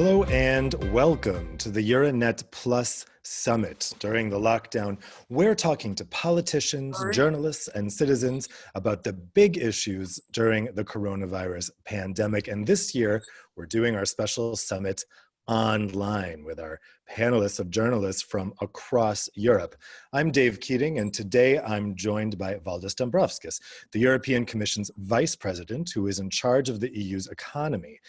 Hello and welcome to the Euranet Plus Summit. During the lockdown, we're talking to politicians, journalists, and citizens about the big issues during the coronavirus pandemic. And this year, we're doing our special summit online with our panelists of journalists from across Europe. I'm Dave Keating, and today I'm joined by Valdis Dombrovskis, the European Commission's Vice President, who is in charge of the EU's economy.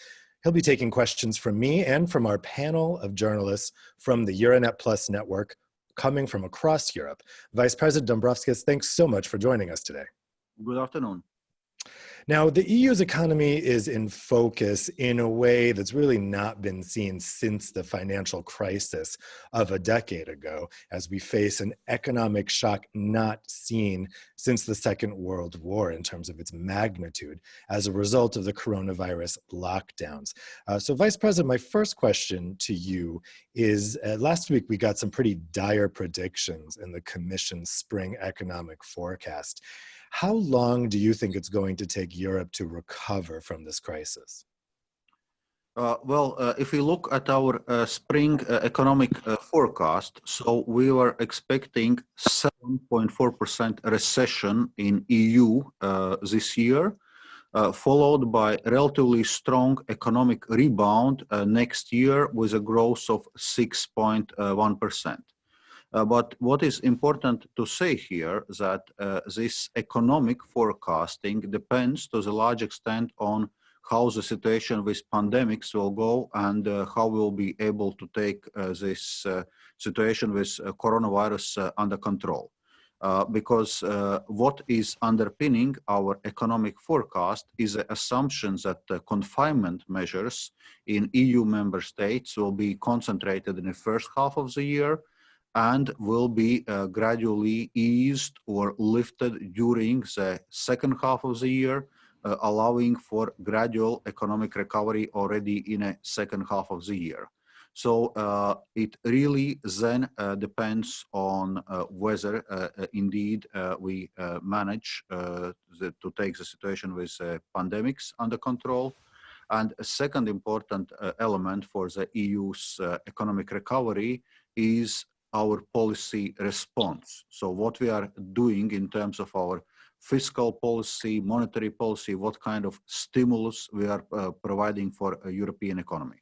He'll be taking questions from me and from our panel of journalists from the Euranet Plus network coming from across Europe. Vice President Dombrovskis, thanks so much for joining us today. Good afternoon. Now, the EU's economy is in focus in a way that's really not been seen since the financial crisis of a decade ago, as we face an economic shock not seen since the Second World War in terms of its magnitude as a result of the coronavirus lockdowns. So, Vice President, my first question to you is, last week we got some pretty dire predictions in the Commission's spring economic forecast. How long do you think it's going to take Europe to recover from this crisis? If we look at our spring economic forecast, so we were expecting 7.4% recession in EU this year, followed by relatively strong economic rebound next year with a growth of 6.1%. But what is important to say here is that this economic forecasting depends to a large extent on how the situation with pandemics will go and how we'll be able to take this situation with coronavirus under control. Because what is underpinning our economic forecast is the assumption that the confinement measures in EU member states will be concentrated in the first half of the year and will be gradually eased or lifted during the second half of the year, allowing for gradual economic recovery already in the second half of the year. So it really then depends on whether indeed we manage to take the situation with pandemics under control. And a second important element for the EU's economic recovery is our policy response. So what we are doing in terms of our fiscal policy, monetary policy, what kind of stimulus we are providing for a European economy.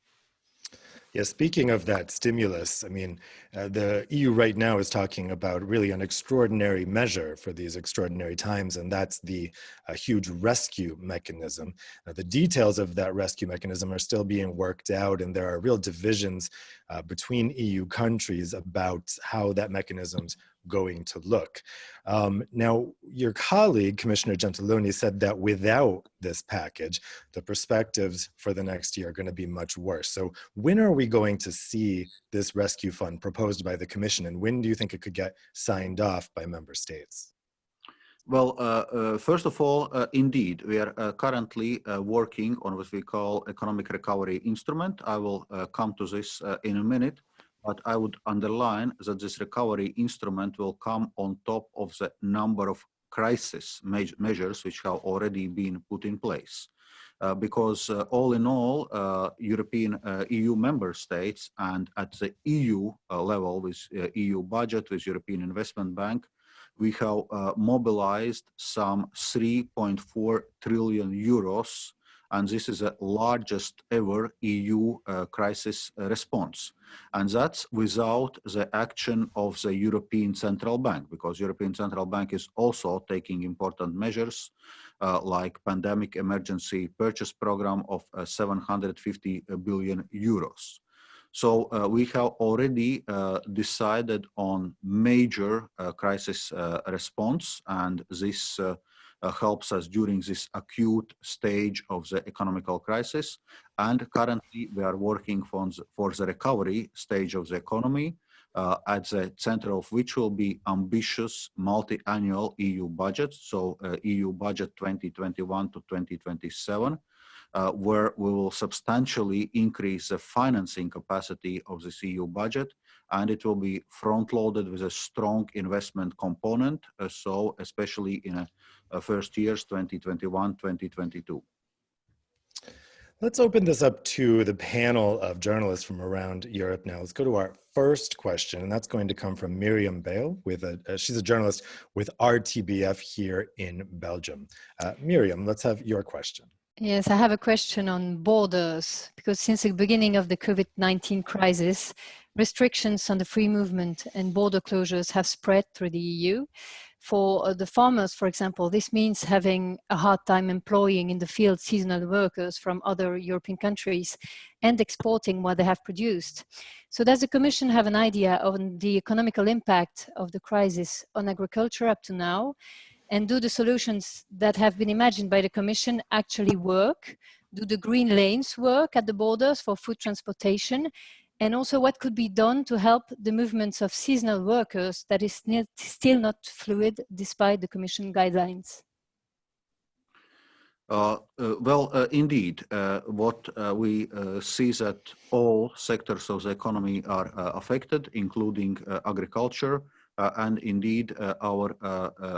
Yeah, speaking of that stimulus, I mean, the EU right now is talking about really an extraordinary measure for these extraordinary times, and that's the huge rescue mechanism. The details of that rescue mechanism are still being worked out, and there are real divisions between EU countries about how that mechanism's going to look. Now, your colleague, Commissioner Gentiloni, said that without this package, the perspectives for the next year are going to be much worse. So when are we going to see this rescue fund proposed by the Commission, and when do you think it could get signed off by member states? Well, first of all, indeed, we are currently working on what we call economic recovery instrument. I will come to this in a minute. But I would underline that this recovery instrument will come on top of the number of crisis measures which have already been put in place. Because all in all, European EU member states and at the EU level with EU budget, with European Investment Bank, we have mobilized some 3.4 trillion euros, and this is the largest ever EU crisis response. And that's without the action of the European Central Bank, because European Central Bank is also taking important measures like pandemic emergency purchase program of 750 billion euros. So we have already decided on major crisis response, and this helps us during this acute stage of the economical crisis. And currently we are working for the recovery stage of the economy, at the center of which will be ambitious multi-annual EU budget, so EU budget 2021 to 2027, where we will substantially increase the financing capacity of this EU budget, and it will be front-loaded with a strong investment component, so especially in first years 2021, 2022. Let's open this up to the panel of journalists from around Europe now. Let's go to our first question, and that's going to come from Miriam Bale. She's a journalist with RTBF here in Belgium. Miriam, let's have your question. Yes, I have a question on borders, because since the beginning of the COVID-19 crisis, restrictions on the free movement and border closures have spread through the EU. For the farmers, for example, this means having a hard time employing in the field seasonal workers from other European countries and exporting what they have produced. So does the Commission have an idea on the economical impact of the crisis on agriculture up to now? And do the solutions that have been imagined by the Commission actually work? Do the green lanes work at the borders for food transportation? And also, what could be done to help the movements of seasonal workers that is still not fluid despite the Commission guidelines? Indeed, what we see is that all sectors of the economy are affected, including agriculture, and indeed our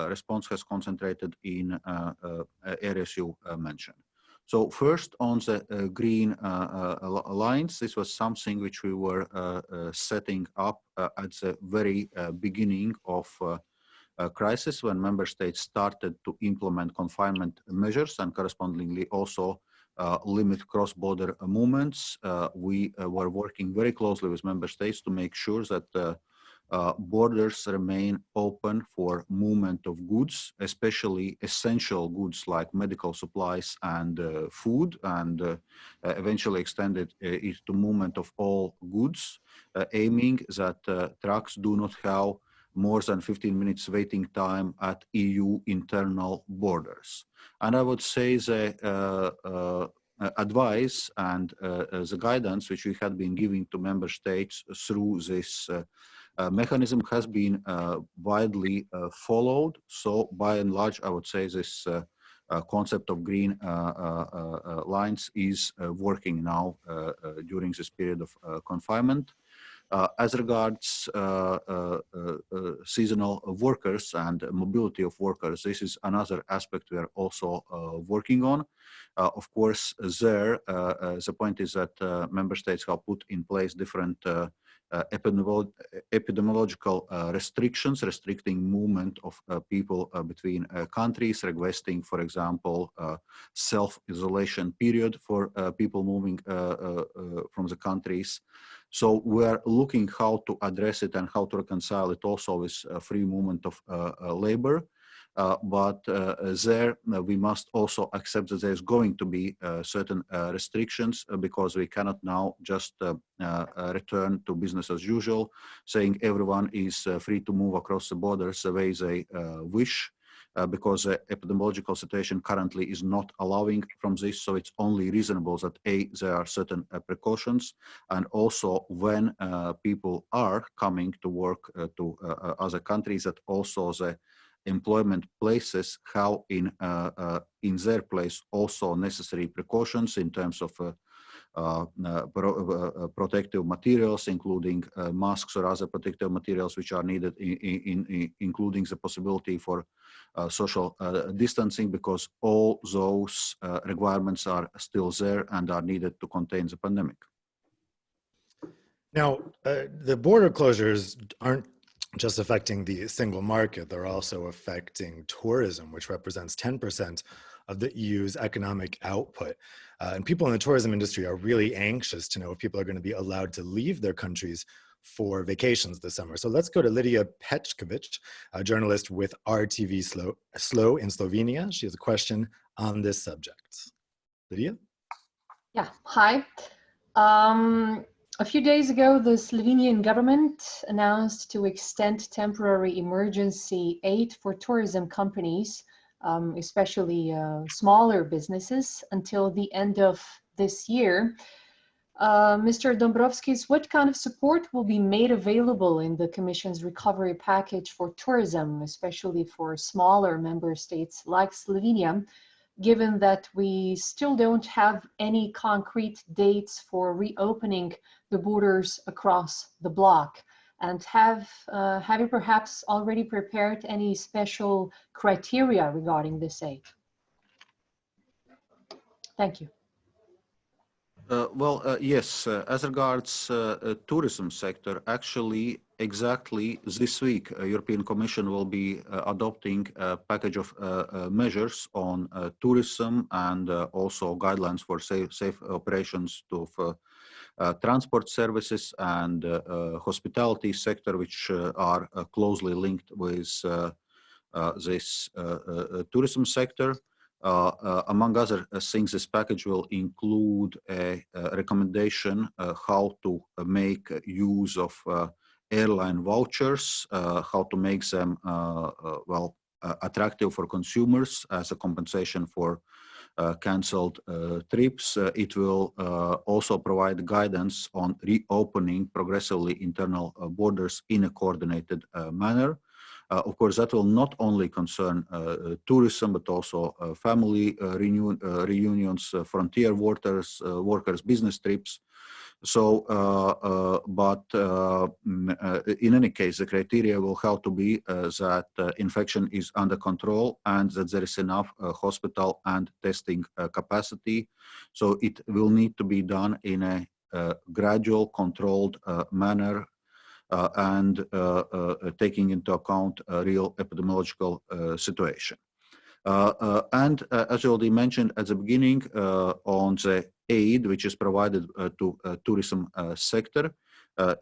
response has concentrated in areas you mentioned. So first on the green lines, this was something which we were setting up at the very beginning of crisis, when member states started to implement confinement measures and correspondingly also limit cross-border movements. We were working very closely with member states to make sure that borders remain open for movement of goods, especially essential goods like medical supplies and food, and eventually extended it to movement of all goods, aiming that trucks do not have more than 15 minutes waiting time at EU internal borders. And I would say the advice and the guidance which we had been giving to member states through this mechanism has been widely followed. So by and large, I would say this concept of green lines is working now during this period of confinement. As regards seasonal workers and mobility of workers, this is another aspect we are also working on. Of course, there, the point is that member states have put in place different epidemiological restrictions, restricting movement of people between countries, requesting, for example, self-isolation period for people moving from the countries. So we're looking how to address it and how to reconcile it also with free movement of labor. But there we must also accept that there's going to be certain restrictions because we cannot now just return to business as usual, saying everyone is free to move across the borders the way they wish. Because the epidemiological situation currently is not allowing from this, so it's only reasonable that there are certain precautions, and also when people are coming to work to other countries, that also the employment places have in their place also necessary precautions in terms of protective materials, including masks or other protective materials which are needed, including the possibility for social distancing, because all those requirements are still there and are needed to contain the pandemic. Now, the border closures aren't just affecting the single market, they're also affecting tourism, which represents 10% of the EU's economic output. And people in the tourism industry are really anxious to know if people are going to be allowed to leave their countries for vacations this summer. So let's go to Lydia Petkovic, a journalist with RTV Slow in Slovenia. She has a question on this subject. Lydia? Yeah, hi. A few days ago, the Slovenian government announced to extend temporary emergency aid for tourism companies, especially smaller businesses, until the end of this year. Mr. Dombrovskis, what kind of support will be made available in the Commission's recovery package for tourism, especially for smaller member states like Slovenia, given that we still don't have any concrete dates for reopening the borders across the bloc? And have you perhaps already prepared any special criteria regarding this aid? Thank you. Yes, as regards tourism sector, actually, exactly this week, European Commission will be adopting a package of measures on tourism and also guidelines for safe operations of transport services and hospitality sector, which are closely linked with this tourism sector. Among other things, this package will include a recommendation how to make use of airline vouchers, how to make them attractive for consumers as a compensation for cancelled trips. It will also provide guidance on reopening progressively internal borders in a coordinated manner. Of course, that will not only concern tourism, but also family reunions, frontier workers, business trips. So, in any case, the criteria will have to be that infection is under control and that there is enough hospital and testing capacity. So it will need to be done in a gradual, controlled manner, and taking into account a real epidemiological situation. As you already mentioned at the beginning, on the aid which is provided to tourism sector,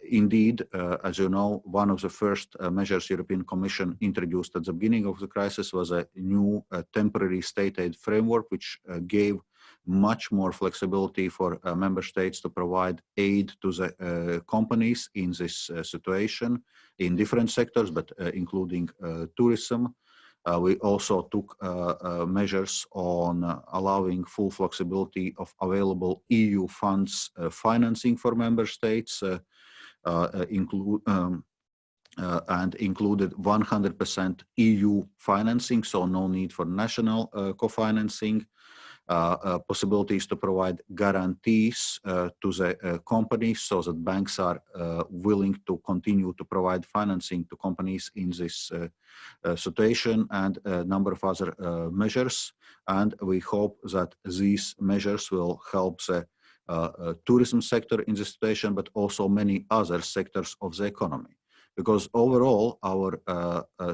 indeed, as you know, one of the first measures European Commission introduced at the beginning of the crisis was a new temporary state aid framework, which gave much more flexibility for member states to provide aid to the companies in this situation in different sectors, but including tourism. We also took measures on allowing full flexibility of available EU funds financing for member states, and included 100% EU financing, so no need for national co-financing. Possibilities to provide guarantees to the companies so that banks are willing to continue to provide financing to companies in this situation, and a number of other measures. And we hope that these measures will help the tourism sector in this situation, but also many other sectors of the economy. Because overall, our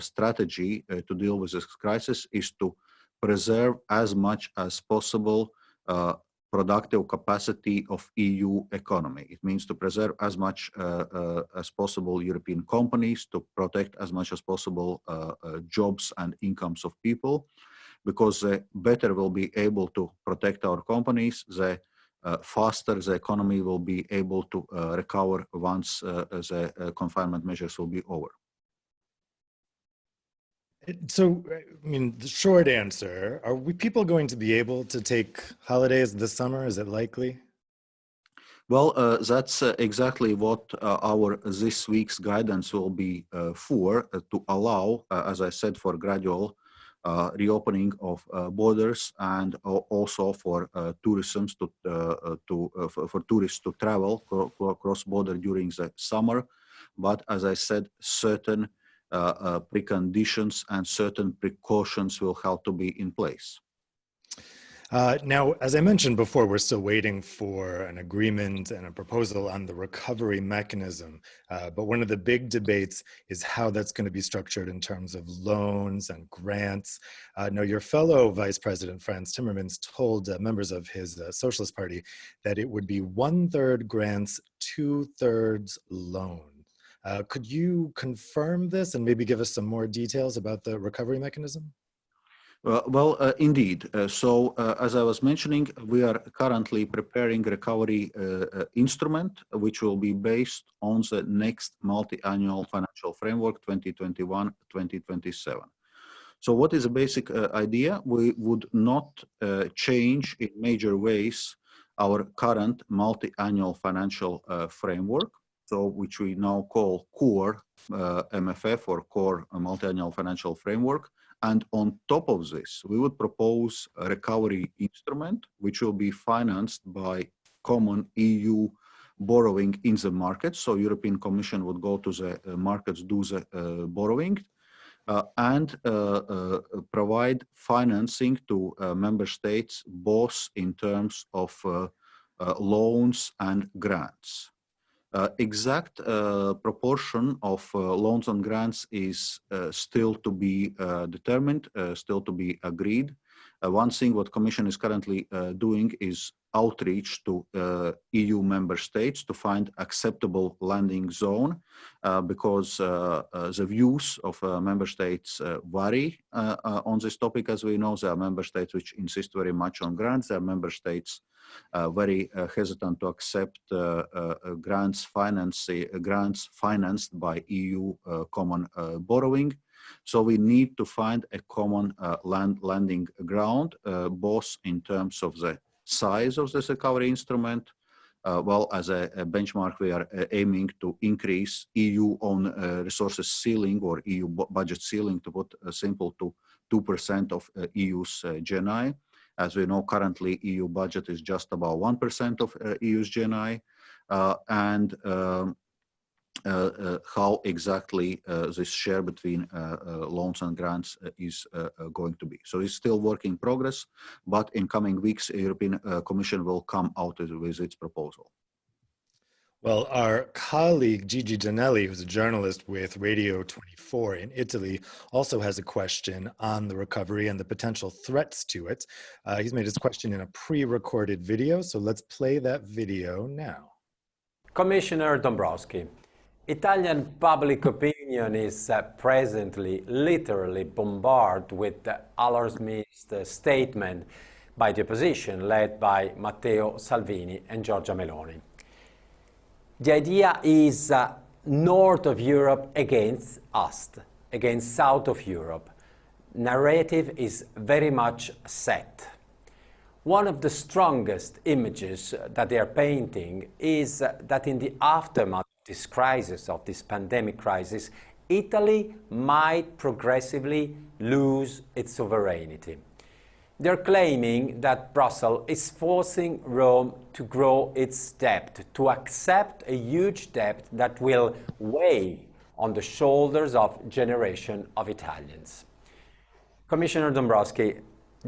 strategy to deal with this crisis is to preserve as much as possible productive capacity of EU economy. It means to preserve as much as possible European companies, to protect as much as possible jobs and incomes of people, because the better we'll be able to protect our companies, the faster the economy will be able to recover once the confinement measures will be over. So, I mean, the short answer, are people going to be able to take holidays this summer? Is it likely? Well, that's exactly what our this week's guidance will be for, to allow, as I said, for gradual reopening of borders, and also for tourism for tourists to travel cross border during the summer. But as I said, certain preconditions and certain precautions will have to be in place. Now, as I mentioned before, we're still waiting for an agreement and a proposal on the recovery mechanism. But one of the big debates is how that's going to be structured in terms of loans and grants. Now, your fellow Vice President, Frans Timmermans, told members of his Socialist Party that it would be 1/3 grants, 2/3 loan. Could you confirm this and maybe give us some more details about the recovery mechanism? Indeed. As I was mentioning, we are currently preparing recovery instrument, which will be based on the next multi-annual financial framework 2021-2027. So what is the basic idea? We would not change in major ways our current multi-annual financial framework, so which we now call core MFF, or core multi-annual financial framework. And on top of this, we would propose a recovery instrument, which will be financed by common EU borrowing in the market. So European Commission would go to the markets, do the borrowing, and provide financing to member states, both in terms of loans and grants. Exact proportion of loans and grants is still to be determined, still to be agreed. One thing what Commission is currently doing is outreach to EU member states to find acceptable landing zone because the views of member states vary on this topic. As we know, there are member states which insist very much on grants. There are member states very hesitant to accept grants financed by EU common borrowing. So we need to find a common landing ground, both in terms of the size of this recovery instrument. Well, as a benchmark, we are aiming to increase EU own resources ceiling or EU budget ceiling, to put simple, to 2% of EU's GNI. As we know, currently EU budget is just about 1% of EU's GNI, and how exactly this share between loans and grants is going to be. So it's still work in progress, but in coming weeks, European Commission will come out with its proposal. Well, our colleague Gigi Giannelli, who's a journalist with Radio 24 in Italy, also has a question on the recovery and the potential threats to it. He's made his question in a pre-recorded video, so let's play that video now. Commissioner Dombrovskis, Italian public opinion is presently literally bombarded with the alarmist statement by the opposition led by Matteo Salvini and Giorgia Meloni. The idea is north of Europe against us, against south of Europe. Narrative is very much set. One of the strongest images that they are painting is that in the aftermath of this crisis, of this pandemic crisis, Italy might progressively lose its sovereignty. They're claiming that Brussels is forcing Rome to grow its debt, to accept a huge debt that will weigh on the shoulders of a generation of Italians. Commissioner Dombrovskis,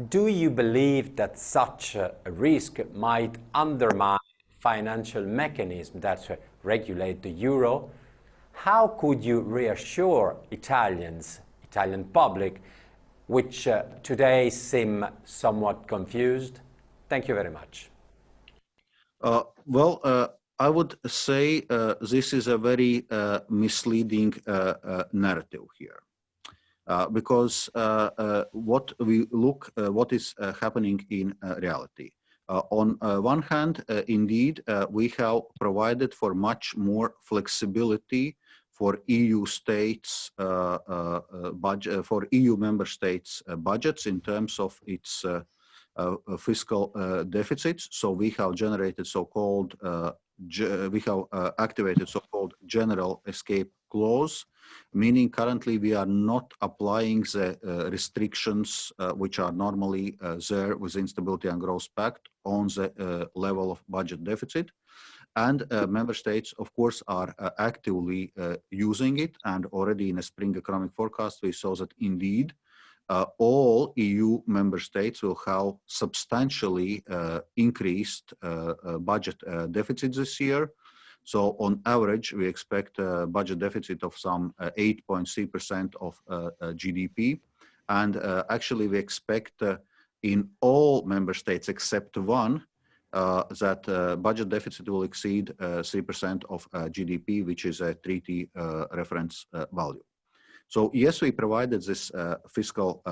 do you believe that such a risk might undermine financial mechanisms that regulate the euro? How could you reassure Italians, Italian public, which today seem somewhat confused? Thank you very much. I would say this is a very misleading narrative here. Because what is happening in reality. On one hand, indeed, we have provided for much more flexibility for EU states budget, for EU member states budgets in terms of its fiscal deficits. So we have generated so-called, we have activated so-called general escape clause, meaning currently we are not applying the restrictions which are normally there within Stability and Growth Pact on the level of budget deficit. And member states, of course, are actively using it. And already in a spring economic forecast, we saw that indeed all EU member states will have substantially increased budget deficits this year. So on average, we expect a budget deficit of some 8.3% of GDP. And actually, we expect in all member states except one, that budget deficit will exceed 3% of GDP, which is a treaty reference value. So yes, we provided this fiscal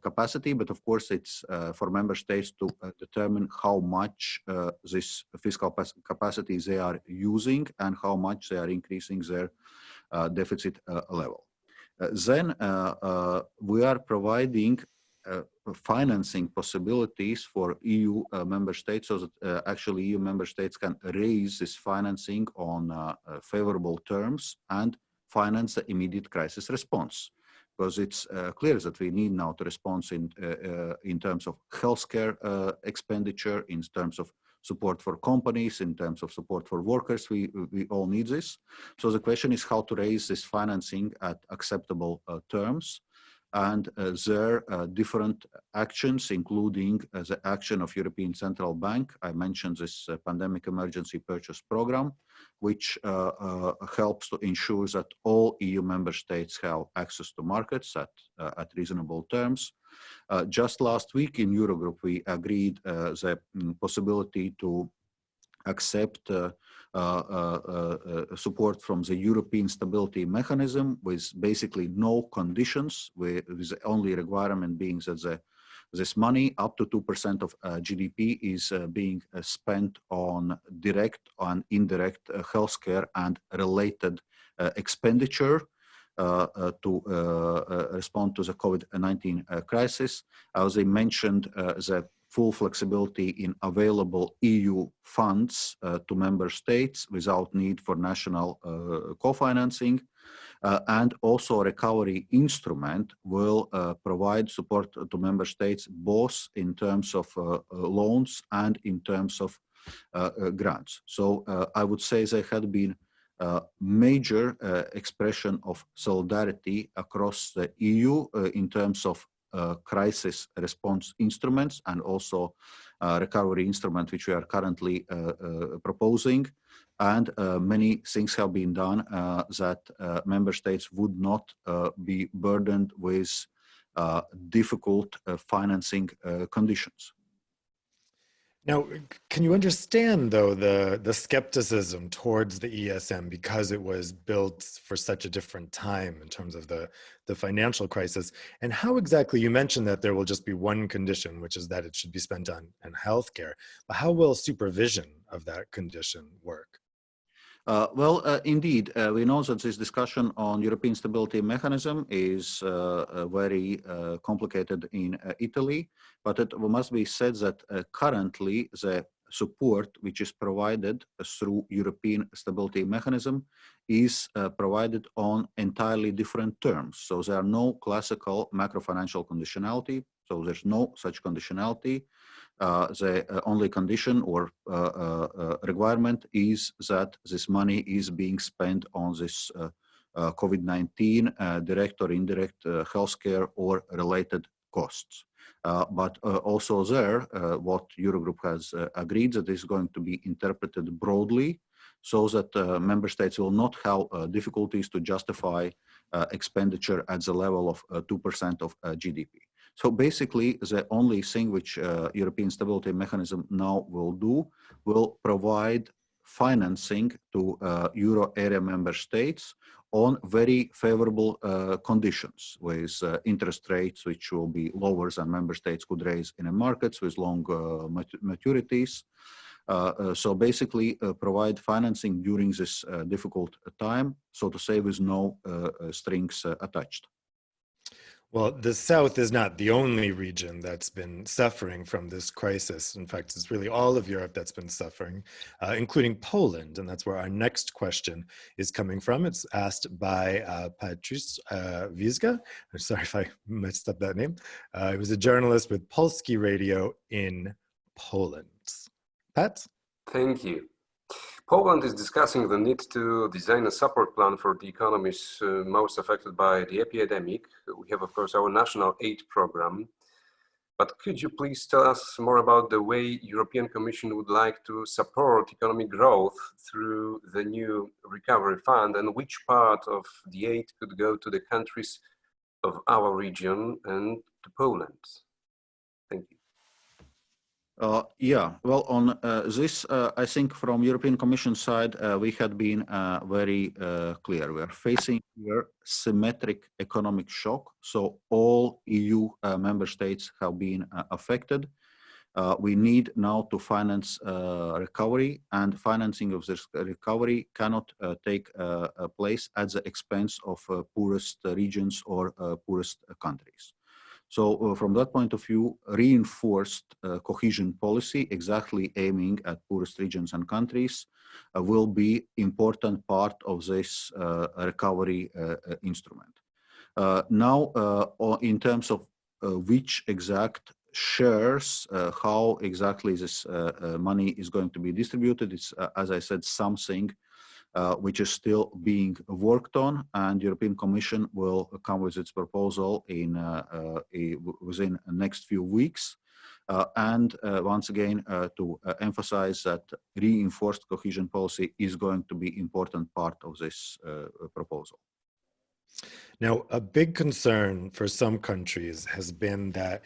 capacity, but of course it's for member states to determine how much this fiscal capacity they are using and how much they are increasing their deficit level. Then we are providing financing possibilities for EU member states so that actually EU member states can raise this financing on favorable terms and finance the immediate crisis response. Because it's clear that we need now to respond in terms of healthcare expenditure, in terms of support for companies, in terms of support for workers. We all need this. So the question is how to raise this financing at acceptable terms. and there different actions, including the action of European Central Bank. I mentioned this pandemic emergency purchase program, which helps to ensure that all EU member states have access to markets at reasonable terms. Just last week in Eurogroup, we agreed the possibility to accept support from the European Stability Mechanism with basically no conditions, with the only requirement being that this money, up to 2% of GDP, is being spent on direct and indirect healthcare and related expenditure to respond to the COVID-19 crisis. As I mentioned, the full flexibility in available EU funds to member states without need for national co-financing. And also a recovery instrument will provide support to member states both in terms of loans and in terms of grants. So I would say there had been major expression of solidarity across the EU in terms of crisis response instruments and also recovery instrument, which we are currently proposing. And many things have been done that member states would not be burdened with difficult financing conditions. Now, can you understand, though, the skepticism towards the ESM because it was built for such a different time in terms of the financial crisis? And how exactly, you mentioned that there will just be one condition, which is that it should be spent on healthcare. But how will supervision of that condition work? Indeed, we know that this discussion on European Stability Mechanism is very complicated in Italy, but it must be said that currently the support which is provided through European Stability Mechanism is provided on entirely different terms. So there are no classical macro-financial conditionality, so there's no such conditionality. The only condition or requirement is that this money is being spent on this COVID-19 direct or indirect healthcare or related costs. But also there, what Eurogroup has agreed that is going to be interpreted broadly so that member states will not have difficulties to justify expenditure at the level of 2% of GDP. So basically, the only thing which European Stability Mechanism now will do will provide financing to Euro area member states on very favorable conditions with interest rates which will be lower than member states could raise in the markets with long maturities. So basically provide financing during this difficult time, so to say, with no strings attached. Well, the South is not the only region that's been suffering from this crisis. In fact, it's really all of Europe that's been suffering, including Poland. And that's where our next question is coming from. It's asked by Patrice Wizga. I'm sorry if I messed up that name. He was a journalist with Polski Radio in Poland. Pat? Thank you. Poland is discussing the need to design a support plan for the economies most affected by the epidemic. We have, of course, our national aid program. But could you please tell us more about the way European Commission would like to support economic growth through the new recovery fund, and which part of the aid could go to the countries of our region and to Poland? Thank you. On this, I think from European Commission side, we had been very clear. We are facing here symmetric economic shock. So all EU member states have been affected. We need now to finance recovery, and financing of this recovery cannot take place at the expense of poorest regions or poorest countries. So from that point of view, reinforced cohesion policy, exactly aiming at poorest regions and countries, will be important part of this recovery instrument. Now, in terms of which exact shares, how exactly this money is going to be distributed, it's, as I said, something which is still being worked on, and the European Commission will come with its proposal within the next few weeks. And once again, to emphasize that reinforced cohesion policy is going to be an important part of this proposal. Now, a big concern for some countries has been that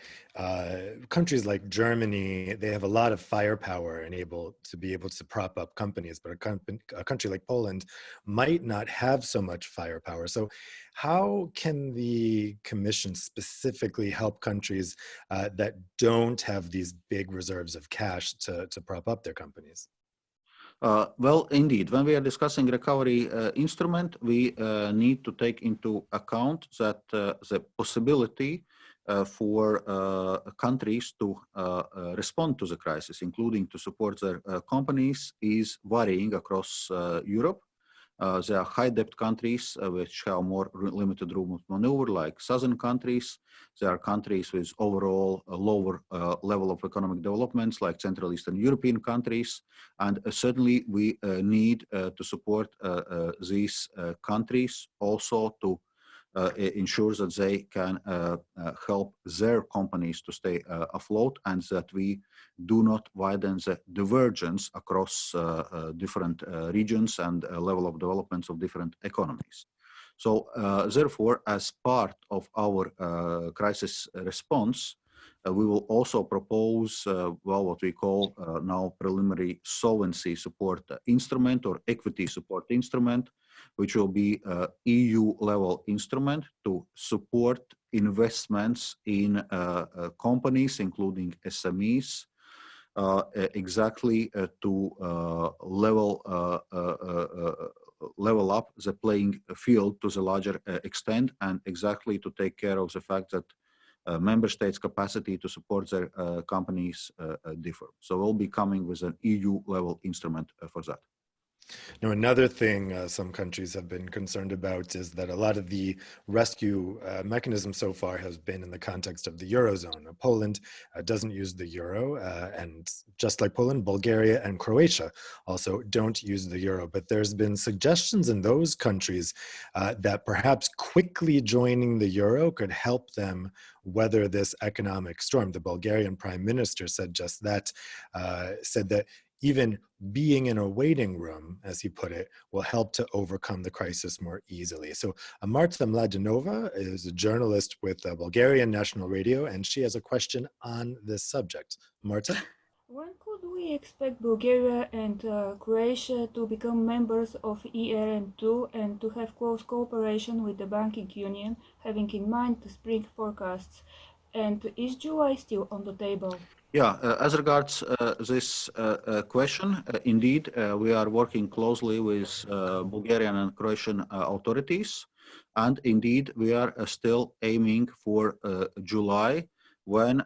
countries like Germany, they have a lot of firepower and able to prop up companies, but a country like Poland might not have so much firepower. So how can the Commission specifically help countries that don't have these big reserves of cash to prop up their companies? Well, indeed, when we are discussing recovery instrument, we need to take into account that the possibility for countries to respond to the crisis, including to support their companies, is varying across Europe. There are high debt countries which have more limited room of maneuver, like southern countries. There are countries with overall a lower level of economic developments, like Central Eastern European countries. And certainly we need to support these countries also to ensure that they can help their companies to stay afloat, and that we do not widen the divergence across different regions and level of developments of different economies. So therefore, as part of our crisis response, we will also propose, what we call now preliminary solvency support instrument or equity support instrument, which will be an EU-level instrument to support investments in companies, including SMEs, exactly to level up the playing field to the larger extent, and exactly to take care of the fact that member states' capacity to support their companies differ. So we'll be coming with an EU-level instrument for that. Now, another thing some countries have been concerned about is that a lot of the rescue mechanism so far has been in the context of the Eurozone. Now, Poland doesn't use the euro, and just like Poland, Bulgaria and Croatia also don't use the euro. But there's been suggestions in those countries that perhaps quickly joining the euro could help them weather this economic storm. The Bulgarian Prime Minister said just that, said that even being in a waiting room, as he put it, will help to overcome the crisis more easily. So Marta Mladenova is a journalist with Bulgarian National Radio, and she has a question on this subject. Marta? When could we expect Bulgaria and Croatia to become members of ERM2 and to have close cooperation with the banking union, having in mind the spring forecasts? And is July still on the table? Yeah, as regards this question, indeed, we are working closely with Bulgarian and Croatian authorities. And indeed, we are still aiming for July, when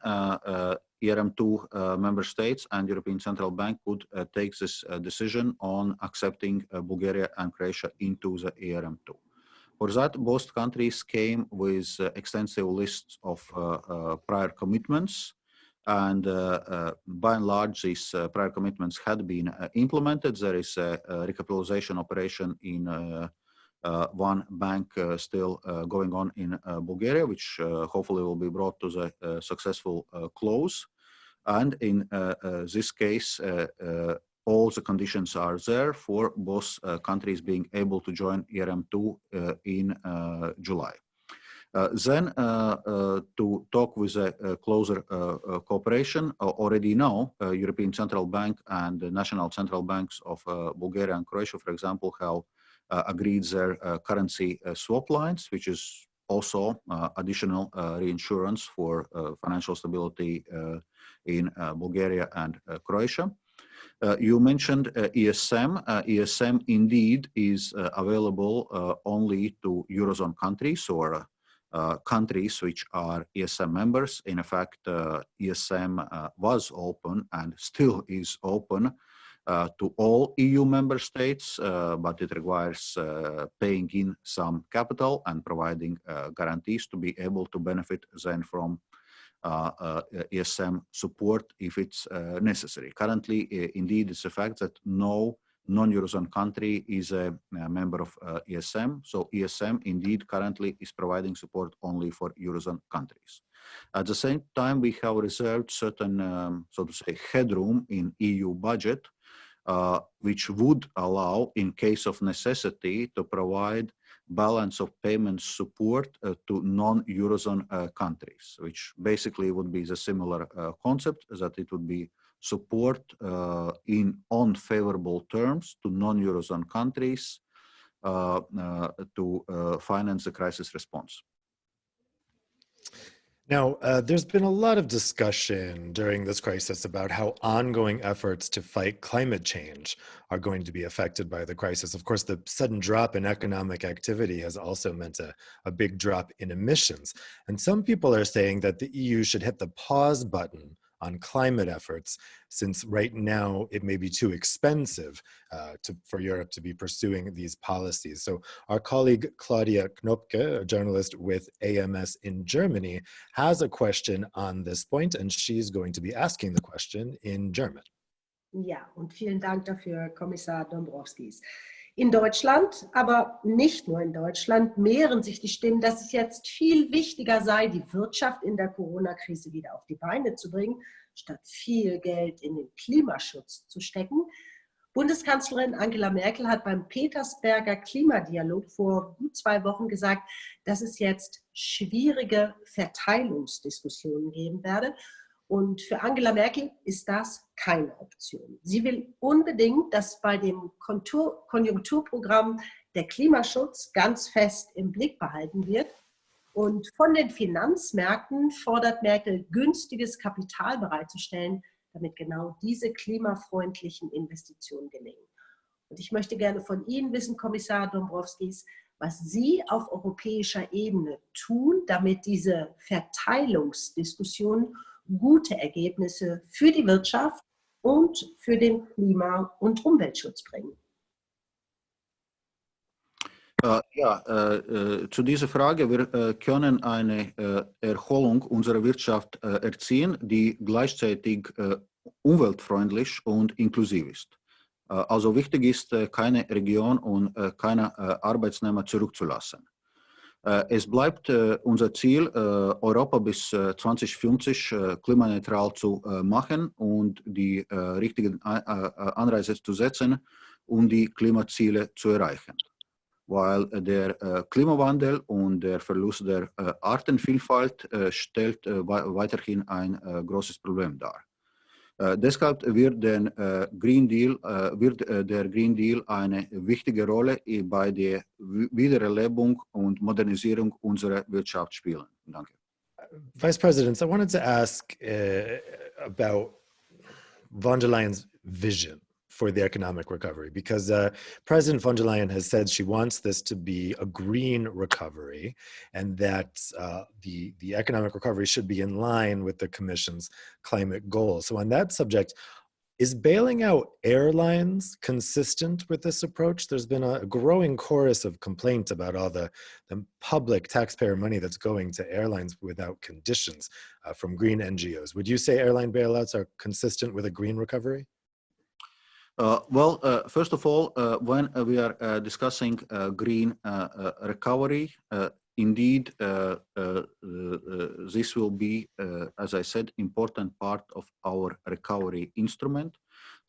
ERM2 member states and European Central Bank would take this decision on accepting Bulgaria and Croatia into the ERM2. For that, both countries came with extensive lists of prior commitments. And by and large, these prior commitments had been implemented. There is a recapitalization operation in one bank still going on in Bulgaria, which hopefully will be brought to the successful close. And in this case, all the conditions are there for both countries being able to join ERM2 in July. Then to talk with a closer cooperation, already now, European Central Bank and the national central banks of Bulgaria and Croatia, for example, have agreed their currency swap lines, which is also additional reinsurance for financial stability in Bulgaria and Croatia. You mentioned ESM. ESM indeed is available only to Eurozone countries or countries which are ESM members. In fact, ESM was open and still is open to all EU member states, but it requires paying in some capital and providing guarantees to be able to benefit then from ESM support if it's necessary. Currently, indeed, it's a fact that no non-Eurozone country is a member of ESM. So ESM indeed currently is providing support only for Eurozone countries. At the same time, we have reserved certain, so to say, headroom in EU budget, which would allow, in case of necessity, to provide balance of payments support to non-Eurozone countries, which basically would be the similar concept, that it would be support in unfavorable terms to non-Eurozone countries to finance the crisis response. Now, there's been a lot of discussion during this crisis about how ongoing efforts to fight climate change are going to be affected by the crisis. Of course, the sudden drop in economic activity has also meant a big drop in emissions. And some people are saying that the EU should hit the pause button on climate efforts, since right now it may be too expensive for Europe to be pursuing these policies. So our colleague Claudia Knopke, a journalist with AMS in Germany, has a question on this point, and she's going to be asking the question in German. Ja, und vielen Dank dafür, Kommissar Dombrovskis. In Deutschland, aber nicht nur in Deutschland, mehren sich die Stimmen, dass es jetzt viel wichtiger sei, die Wirtschaft in der Corona-Krise wieder auf die Beine zu bringen, statt viel Geld in den Klimaschutz zu stecken. Bundeskanzlerin Angela Merkel hat beim Petersberger Klimadialog vor gut 2 Wochen gesagt, dass es jetzt schwierige Verteilungsdiskussionen geben werde. Und für Angela Merkel ist das keine Option. Sie will unbedingt, dass bei dem Konjunkturprogramm der Klimaschutz ganz fest im Blick behalten wird. Und von den Finanzmärkten fordert Merkel, günstiges Kapital bereitzustellen, damit genau diese klimafreundlichen Investitionen gelingen. Und ich möchte gerne von Ihnen wissen, Kommissar Dombrovskis, was Sie auf europäischer Ebene tun, damit diese Verteilungsdiskussionen gute Ergebnisse für die Wirtschaft und für den Klima- und Umweltschutz bringen. Zu dieser Frage, wir können eine Erholung unserer Wirtschaft erzielen, die gleichzeitig umweltfreundlich und inklusiv ist. Also wichtig ist, keine Region und keine Arbeitnehmer zurückzulassen. Es bleibt unser Ziel, Europa bis 2050 klimaneutral zu machen und die richtigen Anreize zu setzen, um die Klimaziele zu erreichen. Weil der Klimawandel und der Verlust der Artenvielfalt stellt weiterhin ein großes Problem dar. Deshalb wird der Green Deal eine wichtige Rolle bei der Wiedererlebung und Modernisierung unserer Wirtschaft spielen. Danke. Vice President, I wanted to ask about von der Leyen's vision for the economic recovery, because President von der Leyen has said she wants this to be a green recovery, and that the economic recovery should be in line with the Commission's climate goals. So on that subject, is bailing out airlines consistent with this approach? There's been a growing chorus of complaint about all the public taxpayer money that's going to airlines without conditions from green NGOs. Would you say airline bailouts are consistent with a green recovery? First of all, when we are discussing green recovery, indeed, this will be, as I said, important part of our recovery instrument,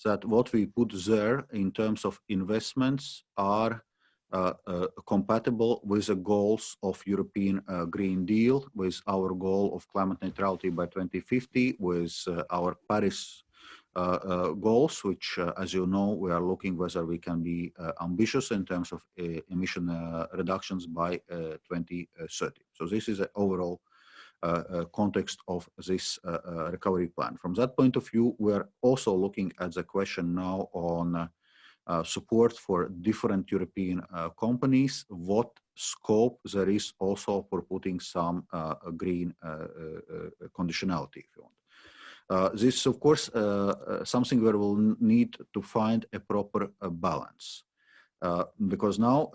that what we put there in terms of investments are compatible with the goals of European Green Deal, with our goal of climate neutrality by 2050, with our Paris goals, which, as you know, we are looking whether we can be ambitious in terms of emission reductions by 2030. So this is the overall context of this recovery plan. From that point of view, we are also looking at the question now on support for different European companies, what scope there is also for putting some green conditionality, if you want. This is, of course, something where we'll need to find a proper balance. Because now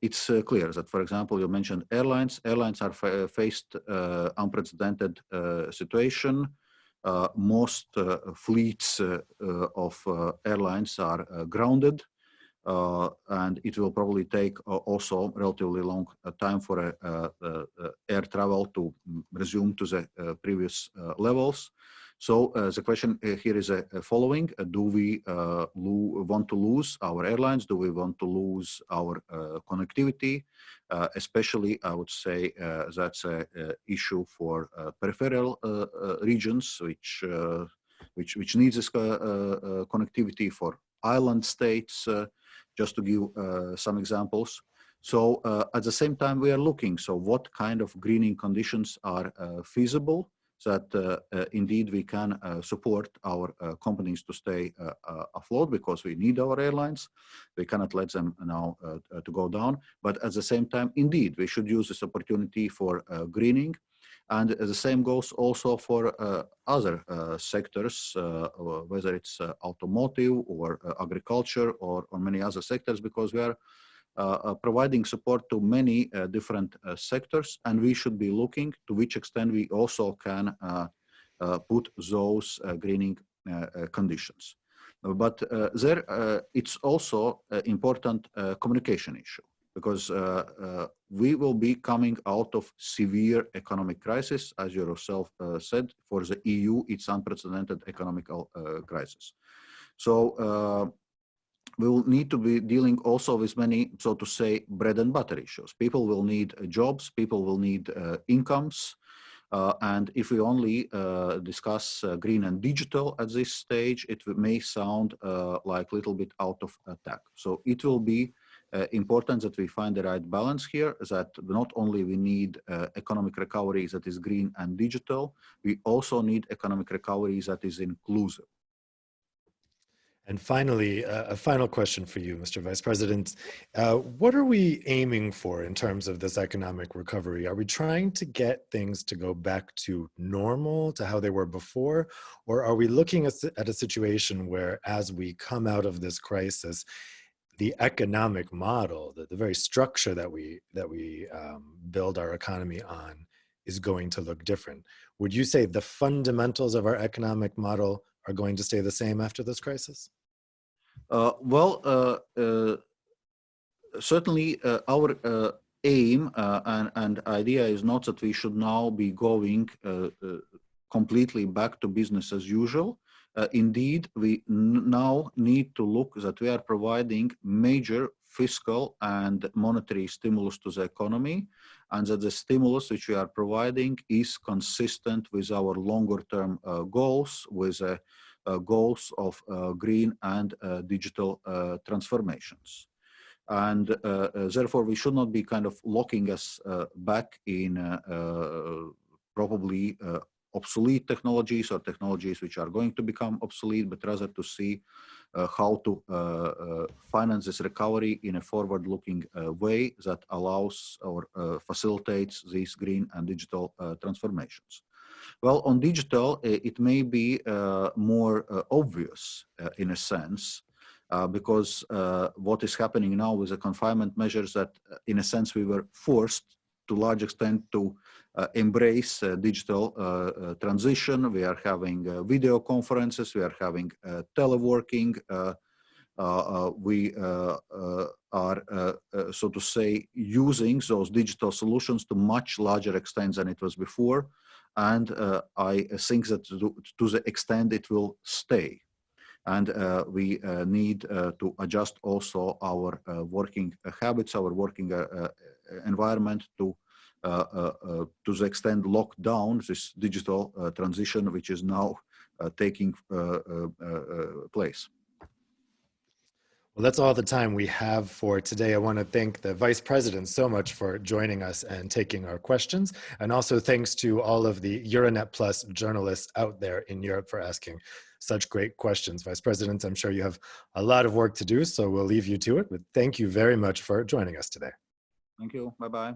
it's clear that, for example, you mentioned airlines. Airlines are faced unprecedented situation. most fleets of airlines are grounded. And it will probably take also relatively long time for air travel to resume to the previous levels. So the question here is following: do we want to lose our airlines? Do we want to lose our connectivity? Especially, I would say that's an issue for peripheral regions, which needs this connectivity, for island states. Just to give some examples. So at the same time, we are looking, so what kind of greening conditions are feasible, so that indeed we can support our companies to stay afloat, because we need our airlines. We cannot let them now to go down. But at the same time, indeed, we should use this opportunity for greening. And the same goes also for other sectors, whether it's automotive or agriculture or many other sectors, because we are providing support to many different sectors, and we should be looking to which extent we also can put those greening conditions. But there, it's also an important communication issue, because we will be coming out of severe economic crisis, as you yourself said. For the EU, it's unprecedented economical crisis. So we will need to be dealing also with many, so to say, bread and butter issues. People will need jobs, people will need incomes. And if we only discuss green and digital at this stage, it may sound like a little bit out of attack. So it will be important that we find the right balance here, that not only we need economic recovery that is green and digital, we also need economic recovery that is inclusive. And finally, a final question for you, Mr. Vice President. What are we aiming for in terms of this economic recovery? Are we trying to get things to go back to normal, to how they were before? Or are we looking at a situation where, as we come out of this crisis, the economic model, the very structure that we build our economy on, is going to look different? Would you say the fundamentals of our economic model are going to stay the same after this crisis? Certainly our aim and idea is not that we should now be going completely back to business as usual. Indeed, we now need to look that we are providing major fiscal and monetary stimulus to the economy, and that the stimulus which we are providing is consistent with our longer term goals, with goals of green and digital transformations. And therefore, we should not be kind of locking us back in probably obsolete technologies or technologies which are going to become obsolete, but rather to see how to finance this recovery in a forward-looking way that allows or facilitates these green and digital transformations. Well, on digital, it may be more obvious in a sense, because what is happening now with the confinement measures, that in a sense we were forced to a large extent to embrace digital transition. We are having video conferences, we are having teleworking, we are, so to say, using those digital solutions to much larger extent than it was before. And I think that to the extent it will stay. And we need to adjust also our working habits, our working environment to the extent lock down this digital transition which is now taking place. Well, that's all the time we have for today. I want to thank the Vice President so much for joining us and taking our questions. And also thanks to all of the Euranet Plus journalists out there in Europe for asking such great questions. Vice President, I'm sure you have a lot of work to do, so we'll leave you to it. But thank you very much for joining us today. Thank you. Bye-bye.